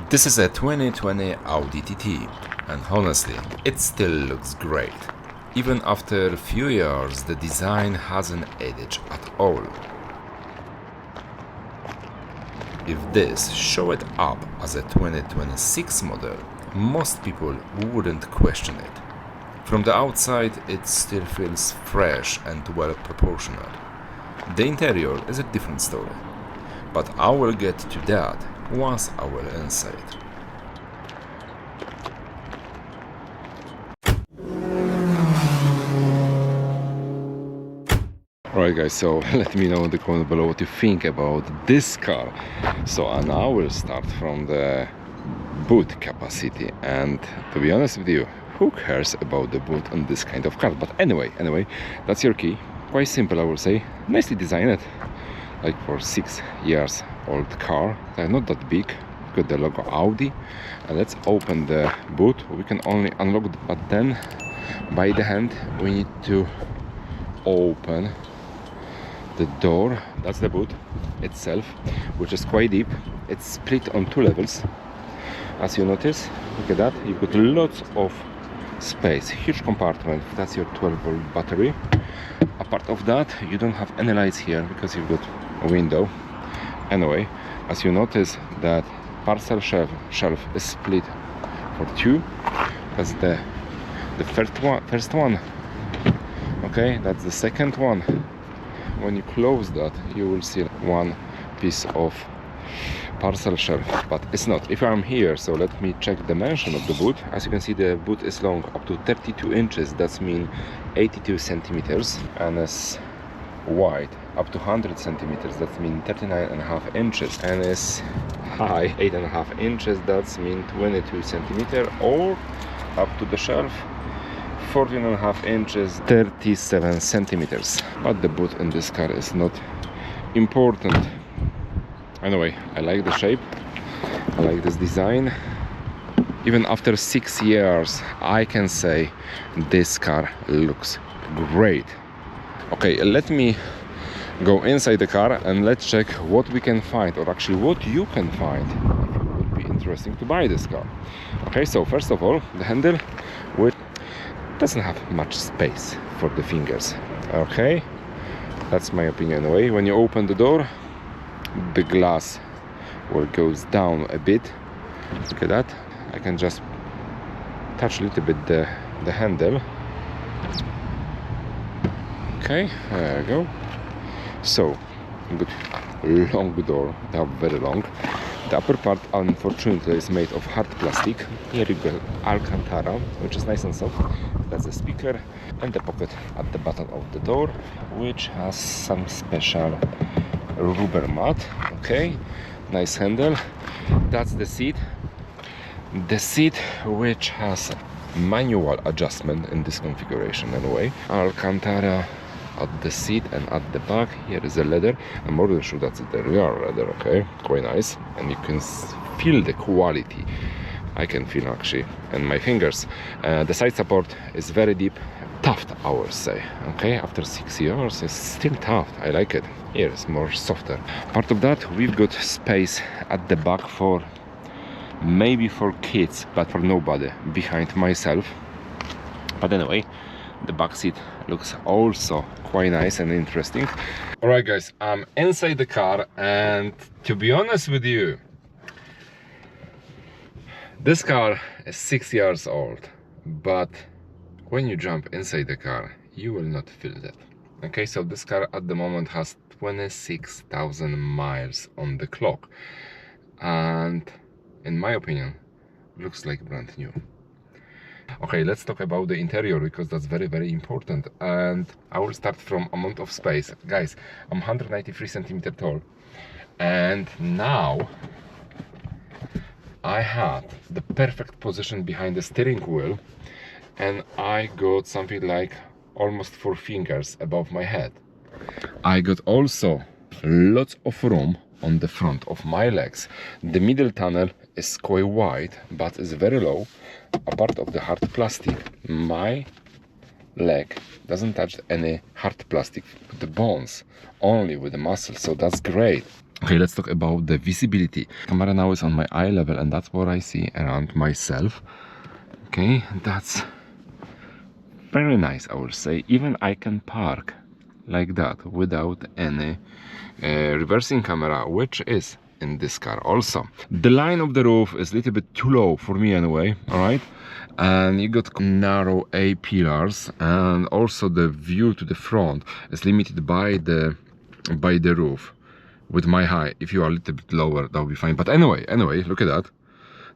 This is a 2020 Audi TT, and honestly, it still looks great. Even after a few years, the design hasn't aged at all. If this showed up as a 2026 model, most people wouldn't question it. From the outside, it still feels fresh and well proportioned. The interior is a different story, but I will get to that once I will inside. Alright guys, so let me know in the comment below what you think about this car. So and I will start from the boot capacity, and to be honest with you, who cares about the boot on this kind of car? But anyway, that's your key. Quite simple, I will say. Nicely designed, like for 6 years old car. They're not that big. Got the logo Audi. And let's open the boot. We can only unlock the button by the hand. We need to open the door. That's the boot itself, which is quite deep. It's split on 2 levels, as you notice. Look at that, you've got lots of space, huge compartment. That's your 12-volt battery. Apart of that, you don't have any lights here because you've got a window. Anyway, as you notice, that parcel shelf is split for 2. That's the first one. Okay, that's the second one. When you close that, you will see one piece of parcel shelf, but it's not. If I'm here, so let me check the dimension of the boot. As you can see, the boot is long up to 32 inches. That's mean 82 centimeters, and it's wide up to 100 centimeters. That mean 39.5 inches, and it's high 8.5 inches. That's mean 22 centimeter, or up to the shelf 14.5 inches, 37 centimeters. But the boot in this car is not important. Anyway, I like the shape, I like this design. Even after 6 years, I can say this car looks great. Okay, let me go inside the car and let's check what we can find, or actually what you can find if it would be interesting to buy this car. Okay, so first of all, the handle, which doesn't have much space for the fingers. Okay, that's my opinion anyway. When you open the door, the glass will goes down a bit. Look at that. I can just touch a little bit the handle. Okay, there we go. So good, long door. They are very long. The upper part, unfortunately, is made of hard plastic. Here you got Alcantara, which is nice and soft. That's the speaker, and the pocket at the bottom of the door, which has some special rubber mat. Okay, nice handle. That's the seat. The seat, which has manual adjustment in this configuration anyway. Alcantara at the seat and at the back. Here is the leather. I'm more than sure that's the real leather. Okay, quite nice, and you can feel the quality. I can feel actually in my fingers. The side support is very deep. Tough, I would say. Okay, after 6 years, it's still tough. I like it. Here it's more softer. Part of that, we've got space at the back for maybe for kids, but for nobody behind myself. But anyway, the back seat looks also quite nice and interesting. All right, guys, I'm inside the car, and to be honest with you, this car is 6 years old, but when you jump inside the car, you will not feel that. Okay, so this car at the moment has 26,000 miles on the clock, and in my opinion, looks like brand new. Okay, let's talk about the interior, because that's very, very important. And I will start from amount of space. Guys, I'm 193 centimeter tall, and now I had the perfect position behind the steering wheel, and I got something like almost 4 fingers above my head. I got also lots of room on the front of my legs. The middle tunnel is quite wide, but it's very low. Apart of the hard plastic, my leg doesn't touch any hard plastic with the bones, only with the muscle, so that's great. Okay, let's talk about the visibility. Camera now is on my eye level, and that's what I see around myself. Okay, that's very nice, I will say. Even I can park like that without any reversing camera, which is in this car also. The line of the roof is a little bit too low for me anyway, all right? And you got narrow A pillars, and also the view to the front is limited by the roof. With my height, if you are a little bit lower, that will be fine. But anyway, look at that.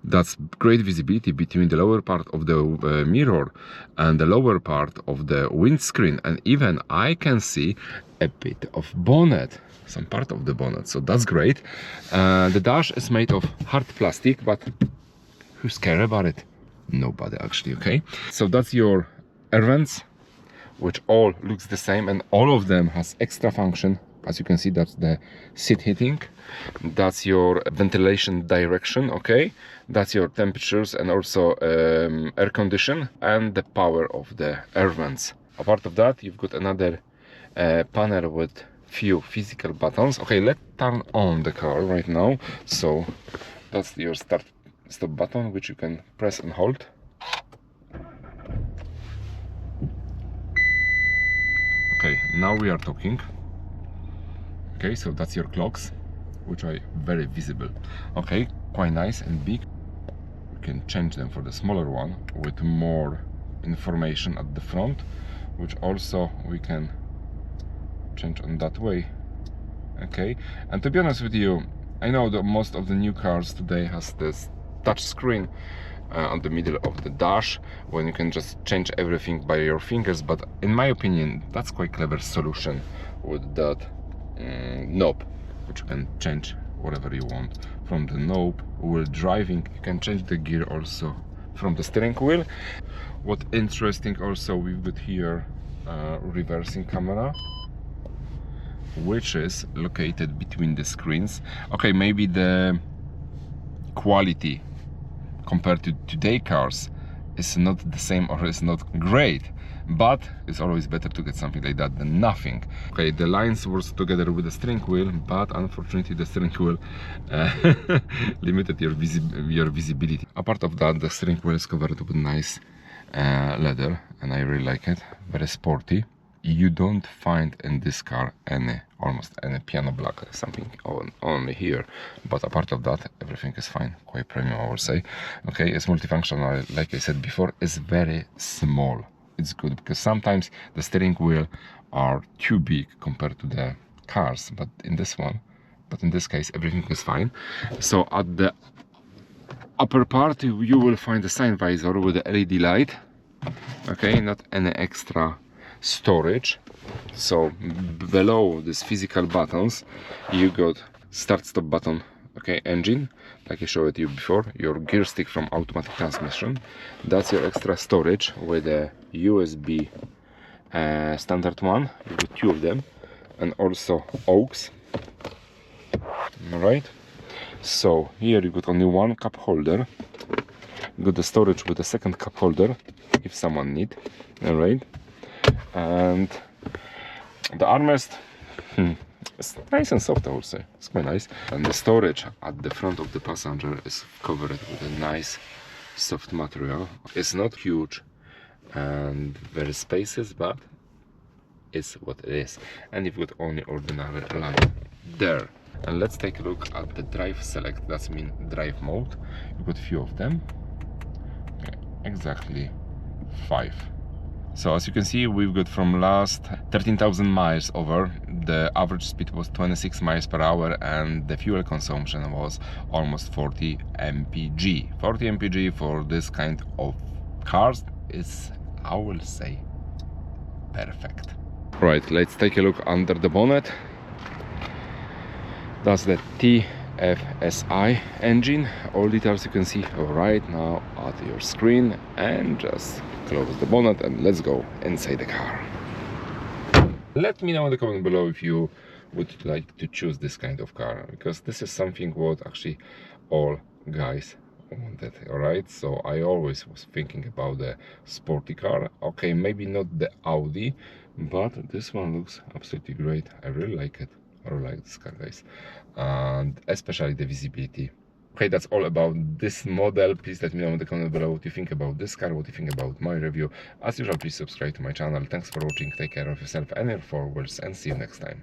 That's great visibility between the lower part of the mirror and the lower part of the windscreen, and even I can see a bit of bonnet, some part of the bonnet, so that's great. The dash is made of hard plastic, but who's care about it? Nobody actually, okay? So that's your air vents, which all looks the same, and all of them has extra function. As you can see, that's the seat heating, that's your ventilation direction, okay, that's your temperatures, and also air condition and the power of the air vents. Apart of that, you've got another panel with few physical buttons. Okay, let's turn on the car right now. So that's your start stop button, which you can press and hold. Okay, now we are talking. Okay, so that's your clocks, which are very visible. Okay, quite nice and big. We can change them for the smaller one with more information at the front, which also we can change on that way. Okay, and to be honest with you, I know that most of the new cars today has this touch screen on the middle of the dash, when you can just change everything by your fingers, but in my opinion that's quite clever solution with that knob, which you can change whatever you want from the knob. While driving, you can change the gear also from the steering wheel. What interesting also, we've got here reversing camera, which is located between the screens. Okay, maybe the quality compared to today cars is not the same, or is not great, but it's always better to get something like that than nothing. Okay, the lines works together with the steering wheel, but unfortunately the steering wheel limited your visibility. Apart of that, the steering wheel is covered with nice leather, and I really like it, very sporty. You don't find in this car almost any piano black, something only here, but apart of that, everything is fine, quite premium, I would say. Okay, it's multifunctional, like I said before. It's very small. It's good because sometimes the steering wheel are too big compared to the cars, but in this case everything is fine. So at the upper part you will find the sign visor with the LED light. Okay, not any extra storage. So below these physical buttons you got start stop button, okay, engine, like I showed you before, your gear stick from automatic transmission, that's your extra storage with a USB standard one. You got two of them, and also aux. All right, so here you got only one cup holder. You got the storage with the second cup holder if someone need. All right, and the armrest, it's nice and soft, I would say. It's quite nice. And the storage at the front of the passenger is covered with a nice soft material. It's not huge and very spacious, but it's what it is. And you've got only ordinary light there. And let's take a look at the drive select. That's mean drive mode. You've got a few of them. Okay, exactly 5. So as you can see, we've got from last 13,000 miles over, the average speed was 26 miles per hour, and the fuel consumption was almost 40 mpg. 40 mpg for this kind of cars is, I will say, perfect. Right, let's take a look under the bonnet. That's the TFSI engine. All details you can see right now at your screen, and just close the bonnet and let's go inside the car. Let me know in the comment below if you would like to choose this kind of car, because this is something what actually all guys wanted. All right, so I always was thinking about the sporty car. Okay, maybe not the Audi, but this one looks absolutely great. I really like it. I really like this car, guys, and especially the visibility. Okay, that's all about this model. Please let me know in the comment below what you think about this car, what you think about my review. As usual, please subscribe to my channel. Thanks for watching, take care of yourself and your forwards, and see you next time.